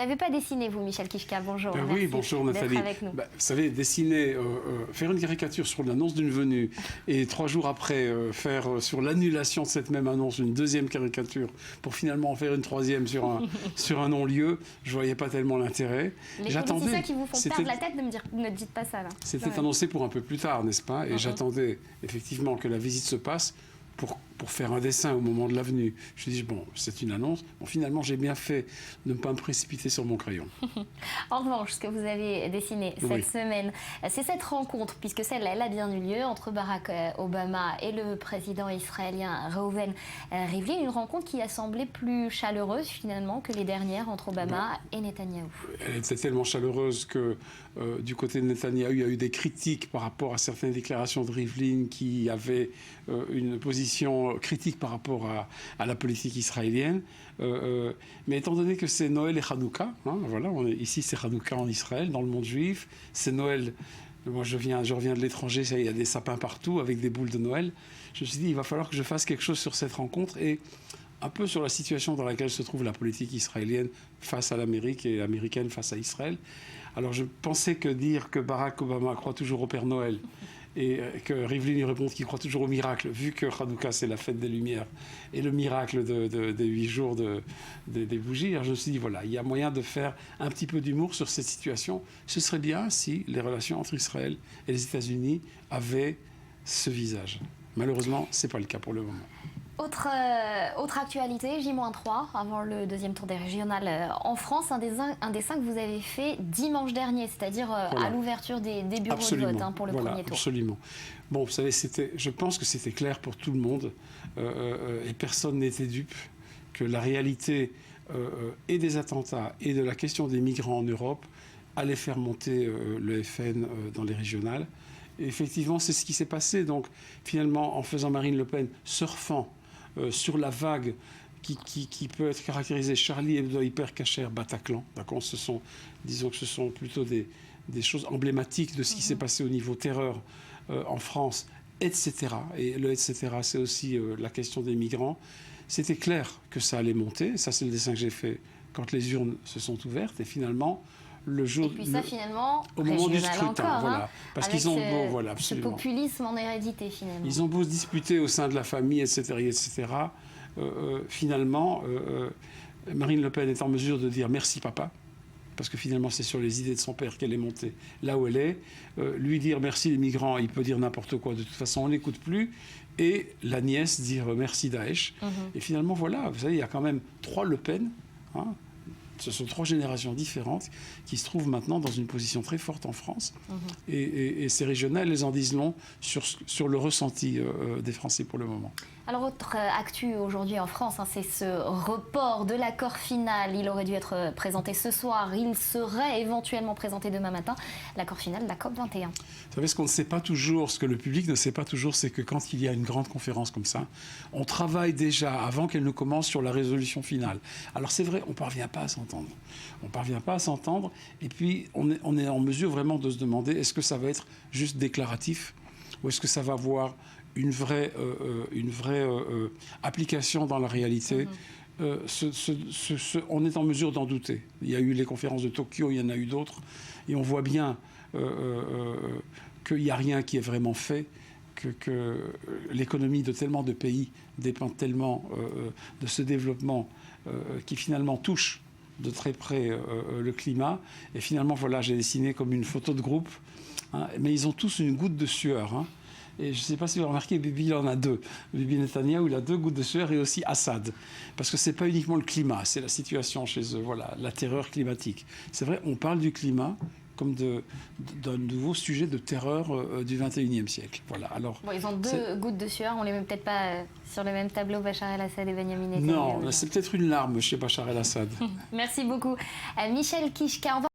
l'avez pas dessiné, vous, Michel Kichka. Bonjour. Oui, bonjour Nathalie. Avec nous. Vous savez, dessiner, faire une caricature sur l'annonce d'une venue et 3 jours après faire sur l'annulation de cette même annonce une deuxième caricature pour finalement en faire une troisième sur un non-lieu, je voyais pas tellement l'intérêt. Les politiciens qui vous font perdre la tête, ne dites pas ça là. C'était annoncé pour un peu plus tard, n'est-ce pas? Et j'attendais effectivement que la visite se passe pour faire un dessin au moment de la venue. Je me dis, bon, c'est une annonce. Bon, finalement, j'ai bien fait de ne pas me précipiter sur mon crayon. En revanche, ce que vous avez dessiné cette semaine, c'est cette rencontre, puisque celle-là, elle a bien eu lieu entre Barack Obama et le président israélien Reuven Rivlin. Une rencontre qui a semblé plus chaleureuse, finalement, que les dernières entre Obama et Netanyahou. Elle était tellement chaleureuse que du côté de Netanyahou, il y a eu des critiques par rapport à certaines déclarations de Rivlin qui avaient une position critique par rapport à la politique israélienne. Mais étant donné que c'est Noël et Hanouka, hein, voilà, ici c'est Hanouka en Israël, dans le monde juif, c'est Noël. Moi, je reviens de l'étranger, il y a des sapins partout avec des boules de Noël. Je me suis dit, il va falloir que je fasse quelque chose sur cette rencontre et un peu sur la situation dans laquelle se trouve la politique israélienne face à l'Amérique et américaine face à Israël. Alors, je pensais que dire que Barack Obama croit toujours au Père Noël et que Rivlin lui répond qu'il croit toujours au miracle, vu que Hanouka c'est la fête des Lumières et le miracle des 8 jours des bougies. Alors je me suis dit, voilà, il y a moyen de faire un petit peu d'humour sur cette situation. Ce serait bien si les relations entre Israël et les États-Unis avaient ce visage. Malheureusement, ce n'est pas le cas pour le moment. Autre actualité, J-3, avant le deuxième tour des régionales en France, un dessin que vous avez fait dimanche dernier, c'est-à-dire à l'ouverture des bureaux de vote pour le premier tour. Absolument. Bon, vous savez, je pense que c'était clair pour tout le monde et personne n'était dupe que la réalité et des attentats et de la question des migrants en Europe allait faire monter le FN dans les régionales. Et effectivement, c'est ce qui s'est passé. Donc, finalement, en faisant Marine Le Pen surfant sur la vague qui peut être caractérisée Charlie Hebdo, Hyper Cacher, Bataclan. Disons que ce sont plutôt des choses emblématiques de ce qui s'est passé au niveau terreur en France, etc. Et le etc., c'est aussi la question des migrants. C'était clair que ça allait monter. Ça, c'est le dessin que j'ai fait quand les urnes se sont ouvertes. Et finalement, le jour, et puis ça, finalement, au moment du scrutin, encore, voilà, parce qu'ils ont beau, voilà, absolument. Ce populisme en hérédité, finalement. Ils ont beau se disputer au sein de la famille, etc., finalement, Marine Le Pen est en mesure de dire merci papa, parce que finalement c'est sur les idées de son père qu'elle est montée là où elle est. Lui dire merci les migrants, il peut dire n'importe quoi, de toute façon on n'écoute plus. Et la nièce dire merci Daesh. Et finalement voilà, vous savez, il y a quand même 3 Le Pen, hein. Ce sont 3 générations différentes qui se trouvent maintenant dans une position très forte en France. Et ces régionales, elles en disent long sur le ressenti des Français pour le moment. Alors, autre actu aujourd'hui en France, c'est ce report de l'accord final. Il aurait dû être présenté ce soir. Il serait éventuellement présenté demain matin. L'accord final de la COP21. Vous savez, ce qu'on ne sait pas toujours, ce que le public ne sait pas toujours, c'est que quand il y a une grande conférence comme ça, on travaille déjà, avant qu'elle ne commence, sur la résolution finale. Alors c'est vrai, on ne parvient pas à s'entendre. On ne parvient pas à s'entendre. Et puis, on est en mesure vraiment de se demander, est-ce que ça va être juste déclaratif ou est-ce que ça va avoir une vraie application dans la réalité? On est en mesure d'en douter. Il y a eu les conférences de Tokyo, il y en a eu d'autres, et on voit bien qu'il n'y a rien qui est vraiment fait, que l'économie de tellement de pays dépend tellement de ce développement qui finalement touche de très près le climat. Et finalement, voilà, j'ai dessiné comme une photo de groupe, hein, mais ils ont tous une goutte de sueur, hein. Et je ne sais pas si vous avez remarqué, Bibi, il en a 2. Bibi Netanyahou, il a 2 gouttes de sueur et aussi Assad. Parce que ce n'est pas uniquement le climat, c'est la situation chez eux, voilà, la terreur climatique. C'est vrai, on parle du climat comme d'un nouveau sujet de terreur du 21e siècle. Voilà. Alors, bon, ils ont 2 gouttes de sueur, on ne les met peut-être pas sur le même tableau, Bachar el-Assad et Benyamin Netanyahou. Non, c'est peut-être une larme chez Bachar el-Assad. Merci beaucoup. Michel Kichka.